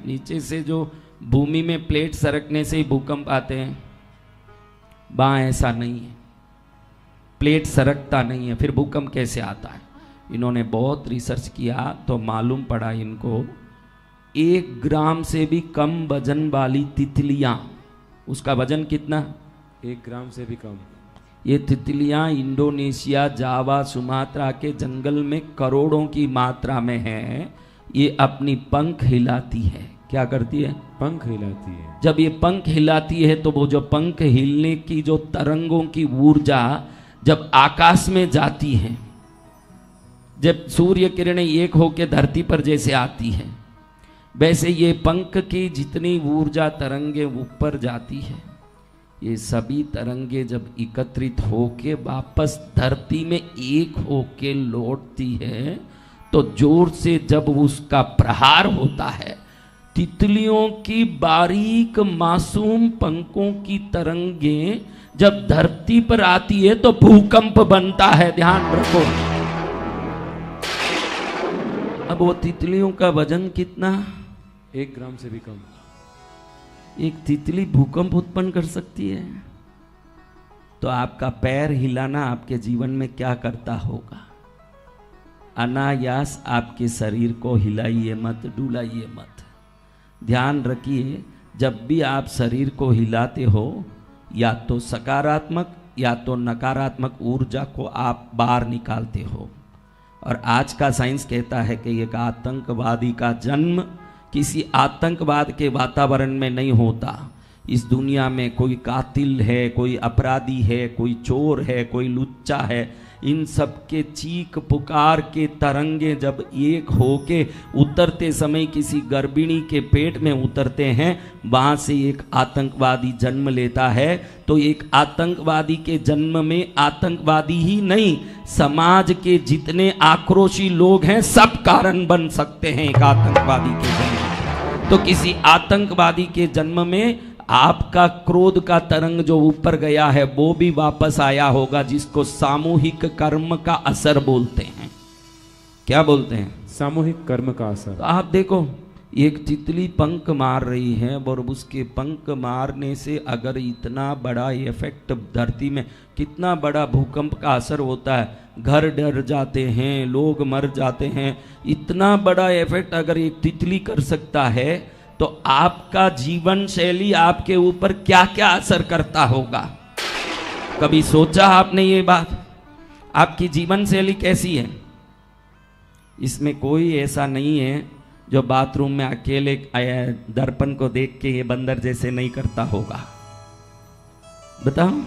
नीचे से जो भूमि में प्लेट सरकने से ही भूकंप आते हैं, वहां ऐसा नहीं है, प्लेट सरकता नहीं है, फिर भूकंप कैसे आता है? इन्होंने बहुत रिसर्च किया तो मालूम पड़ा इनको 1 ग्राम से भी कम वजन वाली तितलियां, उसका वजन कितना? 1 ग्राम से भी कम। ये तितलियां इंडोनेशिया, जावा, सुमात्रा के जंगल में करोड़ों की मात्रा में है। ये अपनी पंख हिलाती है। क्या करती है? पंख हिलाती है। जब ये पंख हिलाती है तो वो जो पंख हिलने की जो तरंगों की ऊर्जा जब आकाश में जाती है, जब सूर्य किरणें एक होकर धरती पर जैसे आती है, वैसे ये पंख की जितनी ऊर्जा तरंगे ऊपर जाती है, ये सभी तरंगे जब एकत्रित होके वापस धरती में एक होके लौटती है तो जोर से जब उसका प्रहार होता है, तितलियों की बारीक मासूम पंखों की तरंगे जब धरती पर आती है तो भूकंप बनता है। ध्यान रखो। अब वो तितलियों का वजन कितना? 1 ग्राम से भी कम। एक तितली भूकंप उत्पन्न कर सकती है, तो आपका पैर हिलाना आपके जीवन में क्या करता होगा? अनायास आपके शरीर को हिलाइए मत, डुलाइए मत। ध्यान रखिए, जब भी आप शरीर को हिलाते हो, या तो सकारात्मक या तो नकारात्मक ऊर्जा को आप बाहर निकालते हो। और आज का साइंस कहता है कि एक आतंकवादी का जन्म किसी आतंकवाद के वातावरण में नहीं होता। इस दुनिया में कोई कातिल है, कोई अपराधी है, कोई चोर है, कोई लुच्चा है, इन सब के चीख पुकार के तरंगे जब एक होके उतरते समय किसी गर्भिणी के पेट में उतरते हैं, वहां से एक आतंकवादी जन्म लेता है। तो एक आतंकवादी के जन्म में आतंकवादी ही नहीं, समाज के जितने आक्रोशी लोग हैं सब कारण बन सकते हैं एक आतंकवादी के जन्म। तो किसी आतंकवादी के जन्म में आपका क्रोध का तरंग जो ऊपर गया है वो भी वापस आया होगा, जिसको सामूहिक कर्म का असर बोलते हैं। क्या बोलते हैं? सामूहिक कर्म का असर। तो आप देखो, एक तितली पंख मार रही है और उसके पंख मारने से अगर इतना बड़ा इफेक्ट धरती में, कितना बड़ा भूकंप का असर होता है, घर डर जाते हैं, लोग मर जाते हैं। इतना बड़ा इफेक्ट अगर एक तितली कर सकता है तो आपका जीवन शैली आपके ऊपर क्या क्या असर करता होगा? कभी सोचा आपने ये बात? आपकी जीवन शैली कैसी है? इसमें कोई ऐसा नहीं है जो बाथरूम में अकेले दर्पण को देख के ये बंदर जैसे नहीं करता होगा। बताओ,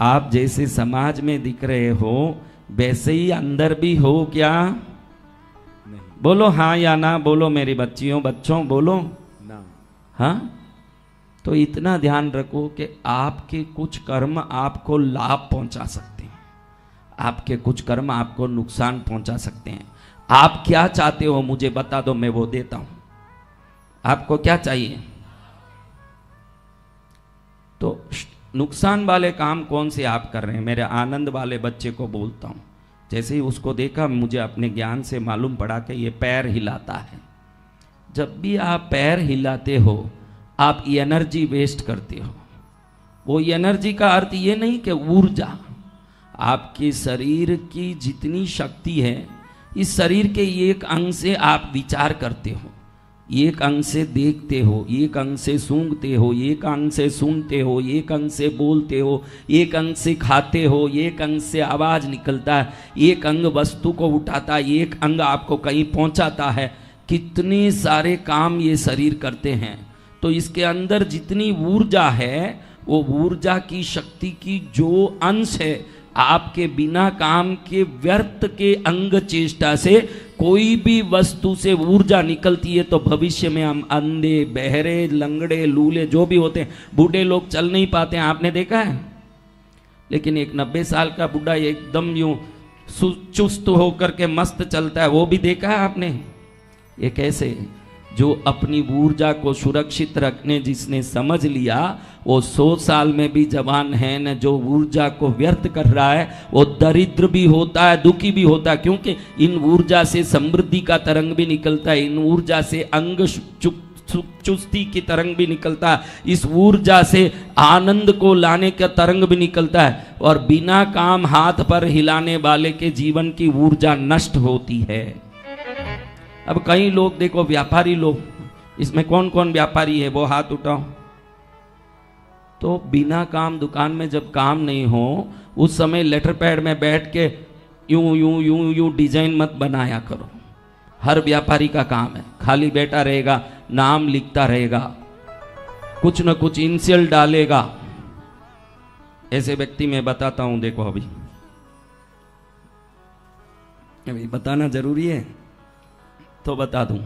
आप जैसे समाज में दिख रहे हो वैसे ही अंदर भी हो क्या? नहीं। बोलो हाँ या ना, बोलो मेरी बच्चियों बच्चों, बोलो ना। हाँ? तो इतना ध्यान रखो कि आपके कुछ कर्म आपको लाभ पहुंचा सकते हैं, आपके कुछ कर्म आपको नुकसान पहुंचा सकते हैं। आप क्या चाहते हो मुझे बता दो, मैं वो देता हूं। आपको क्या चाहिए? तो नुकसान वाले काम कौन से आप कर रहे हैं? मेरे आनंद वाले बच्चे को बोलता हूं, जैसे ही उसको देखा मुझे अपने ज्ञान से मालूम पड़ा कि ये पैर हिलाता है। जब भी आप पैर हिलाते हो आप एनर्जी वेस्ट करते हो। वो एनर्जी का अर्थ ये नहीं कि ऊर्जा, आपके शरीर की जितनी शक्ति है, इस शरीर के एक अंग से आप विचार करते हो, एक अंग से देखते हो, एक अंग से सूंघते हो, एक अंग से सुनते हो, एक अंग से बोलते हो, एक अंग से खाते हो, एक अंग से आवाज निकलता है, एक अंग वस्तु को उठाता है, एक अंग आपको कहीं पहुंचाता है। कितने सारे काम ये शरीर करते हैं। तो इसके अंदर जितनी ऊर्जा है वो ऊर्जा की शक्ति की जो अंश है, आपके बिना काम के व्यर्थ के अंग चेष्टा से कोई भी वस्तु से ऊर्जा निकलती है तो भविष्य में हम अंधे, बहरे, लंगड़े, लूले जो भी होते हैं, बूढ़े लोग चल नहीं पाते हैं, आपने देखा है। लेकिन एक 90 साल का बूढ़ा एकदम यूं चुस्त होकर के मस्त चलता है, वो भी देखा है आपने। ये कैसे? जो अपनी ऊर्जा को सुरक्षित रखने जिसने समझ लिया वो 100 साल में भी जवान है न। जो ऊर्जा को व्यर्थ कर रहा है वो दरिद्र भी होता है, दुखी भी होता है, क्योंकि इन ऊर्जा से समृद्धि का तरंग भी निकलता है, इन ऊर्जा से अंग चुस्ती की तरंग भी निकलता है, इस ऊर्जा से आनंद को लाने का तरंग भी निकलता है। और बिना काम हाथ पर हिलाने वाले के जीवन की ऊर्जा नष्ट होती है। अब कई लोग देखो, व्यापारी लोग, इसमें कौन कौन व्यापारी है वो हाथ उठाओ। तो बिना काम दुकान में जब काम नहीं हो उस समय लेटर पैड में बैठ के यूं यूं यूं यूं डिजाइन मत बनाया करो। हर व्यापारी का काम है, खाली बैठा रहेगा, नाम लिखता रहेगा, कुछ न कुछ इनिशियल डालेगा। ऐसे व्यक्ति मैं बताता हूं, देखो अभी बताना जरूरी है तो बता दूं।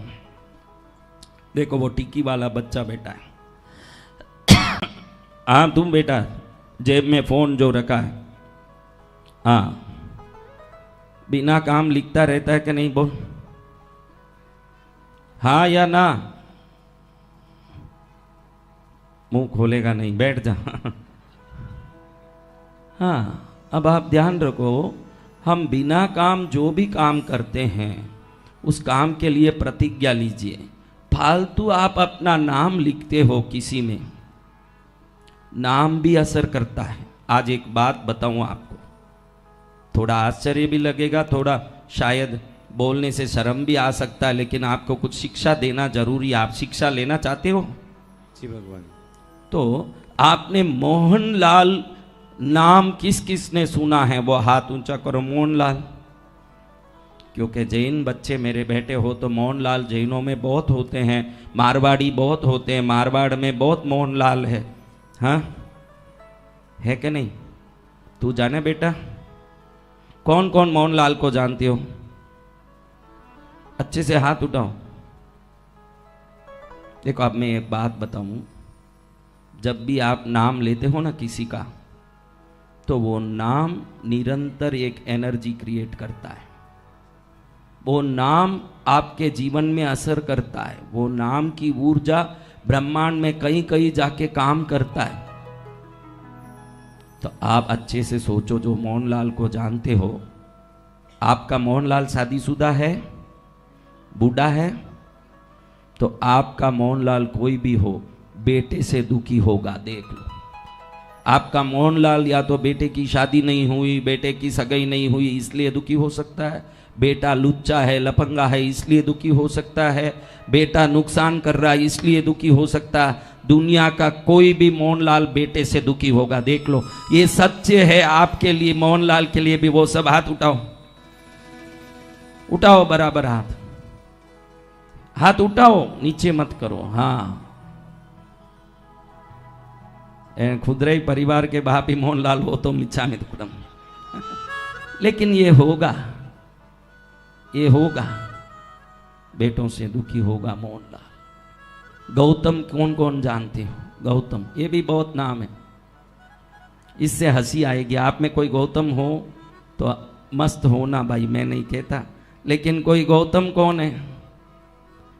देखो वो टिक्की वाला बच्चा बैठा है, हाँ तुम बेटा, जेब में फोन जो रखा है, हाँ बिना काम लिखता रहता है कि नहीं, बोल हाँ या ना। मुंह खोलेगा नहीं, बैठ जा। हाँ अब आप ध्यान रखो, हम बिना काम जो भी काम करते हैं उस काम के लिए प्रतिज्ञा लीजिए। फालतू आप अपना नाम लिखते हो किसी में, नाम भी असर करता है। आज एक बात बताऊं आपको, थोड़ा आश्चर्य भी लगेगा, थोड़ा शायद बोलने से शर्म भी आ सकता है, लेकिन आपको कुछ शिक्षा देना जरूरी है। आप शिक्षा लेना चाहते हो? जी भगवान। तो आपने मोहनलाल नाम किस किस ने सुना है? वो हाथ ऊंचा करो। मोहनलाल, क्योंकि जैन बच्चे मेरे बेटे हो तो मोहनलाल जैनों में बहुत होते हैं, मारवाड़ी बहुत होते हैं, मारवाड़ में बहुत मोहनलाल है, हाँ है कि नहीं? तू जाने बेटा, कौन कौन मोहनलाल को जानते हो? अच्छे से हाथ उठाओ। देखो अब मैं एक बात बताऊं, जब भी आप नाम लेते हो ना किसी का, तो वो नाम निरंतर एक एनर्जी क्रिएट करता है। वो नाम आपके जीवन में असर करता है। वो नाम की ऊर्जा ब्रह्मांड में कहीं कहीं जाके काम करता है। तो आप अच्छे से सोचो, जो मोहनलाल को जानते हो, आपका मोहनलाल शादीशुदा है, बूढ़ा है? तो आपका मोहनलाल कोई भी हो, बेटे से दुखी होगा, देख लो। आपका मोहनलाल या तो बेटे की शादी नहीं हुई, बेटे की सगाई नहीं हुई, इसलिए दुखी हो सकता है। बेटा लुच्चा है, लफंगा है, इसलिए दुखी हो सकता है। बेटा नुकसान कर रहा है, इसलिए दुखी हो सकता है। दुनिया का कोई भी मोहनलाल बेटे से दुखी होगा, देख लो। ये सच्चे है आपके लिए, मोहनलाल के लिए भी। वो सब हाथ उठाओ, उठाओ बराबर हाथ, हाथ उठाओ, नीचे मत करो। हाँ, खुदरे परिवार के बाप ही मोहनलाल हो तो मिच्छामि दुक्कडम। लेकिन ये होगा, ये होगा, बेटों से दुखी होगा मोहनलाल। गौतम कौन कौन जानते हो? गौतम, ये भी बहुत नाम है। इससे हंसी आएगी। आप में कोई गौतम हो तो मस्त होना भाई, मैं नहीं कहता, लेकिन कोई गौतम कौन है?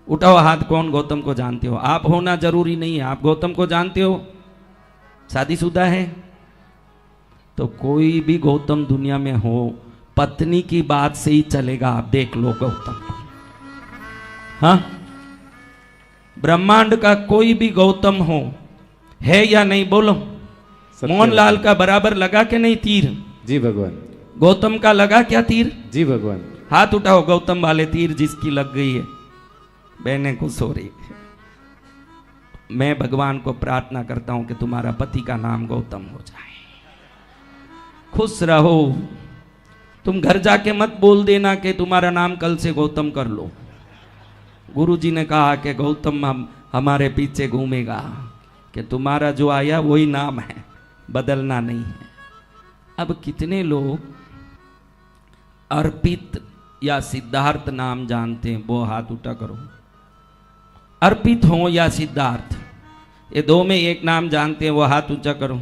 उठाओ हाथ, कौन गौतम को जानते हो? आप होना जरूरी नहीं है, आप गौतम को जानते हो, शादीशुदा है। तो कोई भी गौतम दुनिया में हो, पत्नी की बात से ही चलेगा। आप देख लो गौतम, हाँ, ब्रह्मांड का कोई भी गौतम हो, है या नहीं, बोलो। मोहनलाल का बराबर लगा के नहीं तीर? जी भगवान। गौतम का लगा क्या तीर? जी भगवान। हाथ उठाओ, गौतम वाले तीर जिसकी लग गई है। बहने खुश हो रही। मैं भगवान को प्रार्थना करता हूं कि तुम्हारा पति का नाम गौतम हो जाए। खुश रहो। तुम घर जाके मत बोल देना कि तुम्हारा नाम कल से गौतम कर लो। गुरुजी ने कहा कि गौतम हमारे पीछे घूमेगा, कि तुम्हारा जो आया वही नाम है, बदलना नहीं है। अब कितने लोग अर्पित या सिद्धार्थ नाम जानते हैं? वो हाथ उठा करो। अर्पित हो या सिद्धार्थ, ये दो में एक नाम जानते हैं? वो हाथ ऊंचा करो।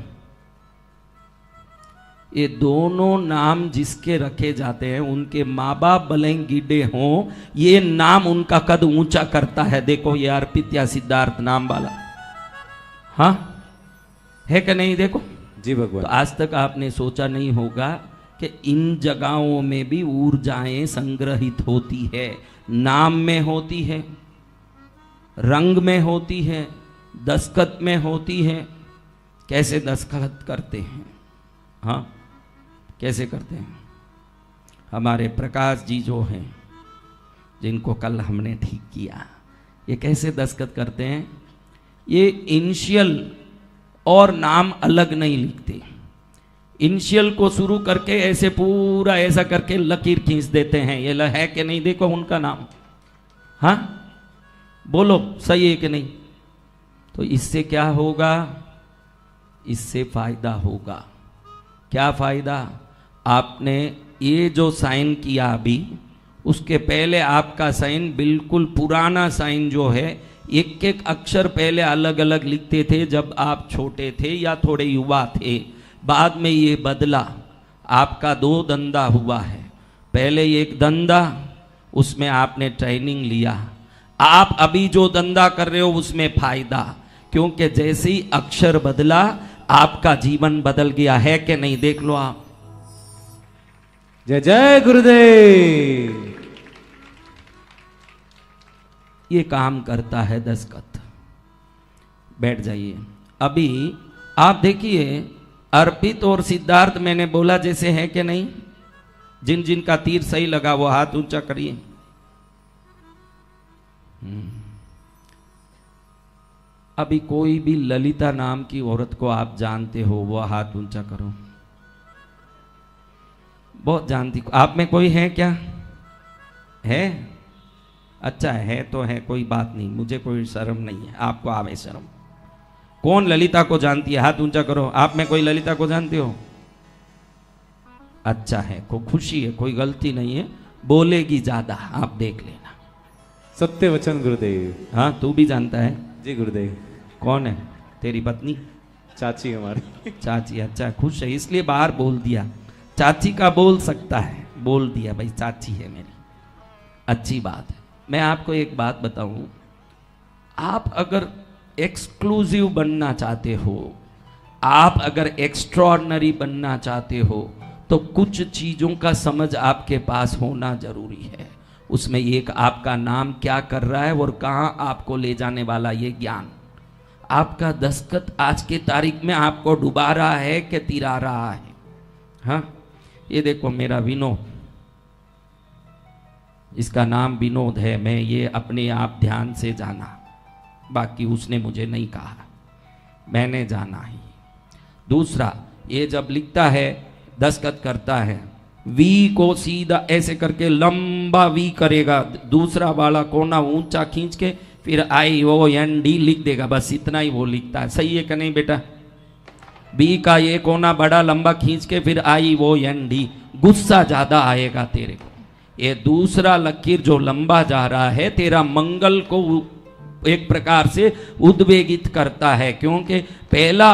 ये दोनों नाम जिसके रखे जाते हैं उनके माँ बाप भले गीडे हों, ये नाम उनका कद ऊंचा करता है। देखो ये अर्पित या सिद्धार्थ नाम वाला, हाँ है कि नहीं? देखो जी भगवान। तो आज तक आपने सोचा नहीं होगा कि इन जगहों में भी ऊर्जाएं संग्रहित होती है। नाम में होती है, रंग में होती है, दस्तखत में होती है। कैसे दस्तखत करते हैं? हाँ कैसे करते हैं? हमारे प्रकाश जी जो हैं, जिनको कल हमने ठीक किया, ये कैसे दस्तखत करते हैं? ये इनिशियल और नाम अलग नहीं लिखते। इनिशियल को शुरू करके ऐसे पूरा ऐसा करके लकीर खींच देते हैं। ये है कि नहीं? देखो उनका नाम, हाँ बोलो सही है कि नहीं? तो इससे क्या होगा? इससे फायदा होगा। क्या फायदा? आपने ये जो साइन किया अभी, उसके पहले आपका साइन बिल्कुल पुराना साइन जो है, एक एक अक्षर पहले अलग अलग लिखते थे जब आप छोटे थे या थोड़े युवा थे। बाद में ये बदला, आपका 2 धंधा हुआ है। पहले एक धंधा, उसमें आपने ट्रेनिंग लिया। आप अभी जो धंधा कर रहे हो उसमें फायदा, क्योंकि जैसे ही अक्षर बदला आपका जीवन बदल गया है कि नहीं? देख लो आप। जय जय गुरुदेव। ये काम करता है दस्तखत। बैठ जाइए। अभी आप देखिए, अर्पित और सिद्धार्थ मैंने बोला जैसे है कि नहीं? जिन जिन का तीर सही लगा वो हाथ ऊंचा करिए। अभी कोई भी ललिता नाम की औरत को आप जानते हो, वो हाथ ऊंचा करो। बहुत जानती। आप में कोई है क्या? है? अच्छा है तो है, कोई बात नहीं, मुझे कोई शर्म नहीं है। आपको आवे शर्म। कौन ललिता को जानती है? हाथ ऊंचा करो। आप में कोई ललिता को जानते हो? अच्छा है, को खुशी है, कोई गलती नहीं है। बोलेगी ज्यादा, आप देख लेना। सत्य वचन गुरुदेव। हाँ तू भी जानता है? जी गुरुदेव। कौन है? तेरी पत्नी? चाची हमारी। चाची? अच्छा, खुश है इसलिए बाहर बोल दिया। चाची का बोल सकता है, बोल दिया भाई चाची है मेरी, अच्छी बात है। मैं आपको एक बात बताऊं, आप अगर एक्सक्लूसिव बनना चाहते हो, आप अगर एक्स्ट्रॉर्डनरी बनना चाहते हो, तो कुछ चीजों का समझ आपके पास होना जरूरी है। उसमें एक आपका नाम क्या कर रहा है और कहां आपको ले जाने वाला, ये ज्ञान। आपका दस्तखत आज के तारीख में आपको डुबा रहा है कि तिरा रहा है? हाँ ये देखो मेरा विनोद, इसका नाम विनोद है। मैं ये अपने आप ध्यान से जाना, बाकी उसने मुझे नहीं कहा, मैंने जाना ही। दूसरा, ये जब लिखता है, दस्तखत करता है, वी को सीधा ऐसे करके लंबा वी करेगा, दूसरा वाला कोना ऊंचा खींच के फिर IOND लिख देगा, बस इतना ही वो लिखता है। सही है कि नहीं बेटा? बी का ये कोना बड़ा लंबा खींच के फिर IOND, गुस्सा ज्यादा आएगा तेरे को। ये दूसरा लकीर जो लंबा जा रहा है, तेरा मंगल को एक प्रकार से उद्वेगित करता है, क्योंकि पहला